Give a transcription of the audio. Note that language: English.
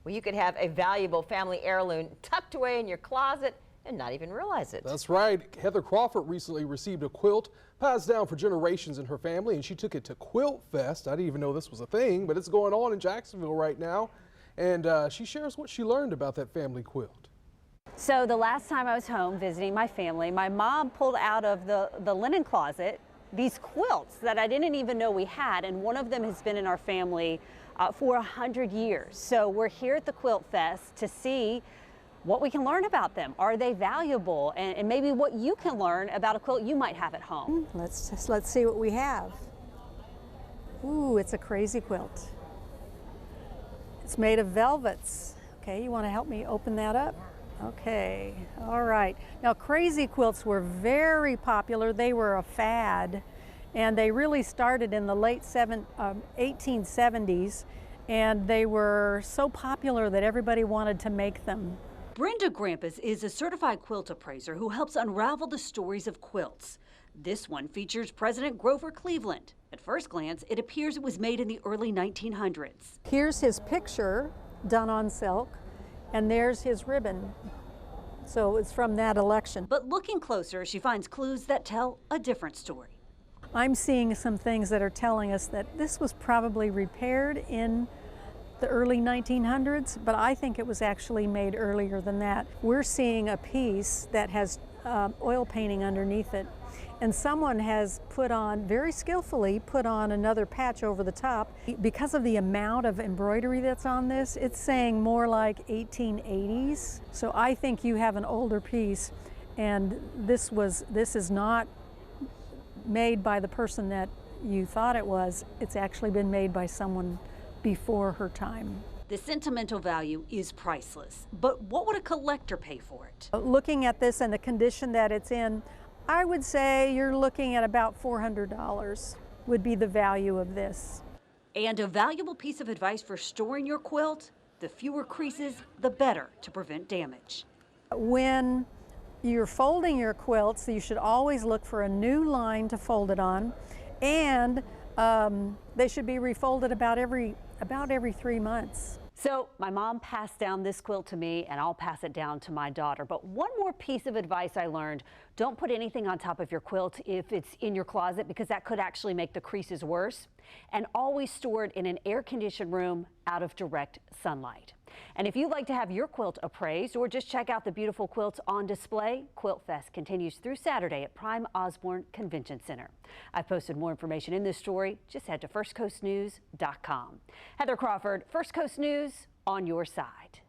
Well, you could have a valuable family heirloom tucked away in your closet and not even realize it. That's right. Heather Crawford recently received a quilt passed down for generations in her family, and she took it to Quilt Fest. I didn't even know this was a thing, but it's going on in Jacksonville right now. And she shares what she learned about that family quilt. So the last time I was home visiting my family, my mom pulled out of the linen closet these quilts that I didn't even know we had, and one of them has been in our family for 100 years. So we're here at the Quilt Fest to see what we can learn about them. Are they valuable? And maybe what you can learn about a quilt you might have at home. Let's see what we have. Ooh, it's a crazy quilt. It's made of velvets. Okay, you want to help me open that up? Okay, all right. Now, crazy quilts were very popular. They were a fad, and they really started in the late 1870s, and they were so popular that everybody wanted to make them. Brenda Grampus is a certified quilt appraiser who helps unravel the stories of quilts. This one features President Grover Cleveland. At first glance, it appears it was made in the early 1900s. Here's his picture done on silk, and there's his ribbon. So it's from that election. But looking closer, she finds clues that tell a different story. I'm seeing some things that are telling us that this was probably repaired in the early 1900s, but I think it was actually made earlier than that. We're seeing a piece that has oil painting underneath it, and someone has put on, very skillfully, put on another patch over the top. Because of the amount of embroidery that's on this, it's saying more like 1880s. So I think you have an older piece, and this is not made by the person that you thought it was. It's actually been made by someone before her time. The sentimental value is priceless, but what would a collector pay for it? Looking at this and the condition that it's in, I would say you're looking at about $400 would be the value of this. And a valuable piece of advice for storing your quilt: the fewer creases, the better to prevent damage. When you're folding your quilts, you should always look for a new line to fold it on, and they should be refolded about every 3 months. So my mom passed down this quilt to me, and I'll pass it down to my daughter. But one more piece of advice I learned: don't put anything on top of your quilt if it's in your closet, because that could actually make the creases worse. And always store it in an air-conditioned room out of direct sunlight. And if you'd like to have your quilt appraised or just check out the beautiful quilts on display, Quilt Fest continues through Saturday at Prime Osborne Convention Center. I've posted more information in this story. Just head to firstcoastnews.com. Heather Crawford, First Coast News, on your side.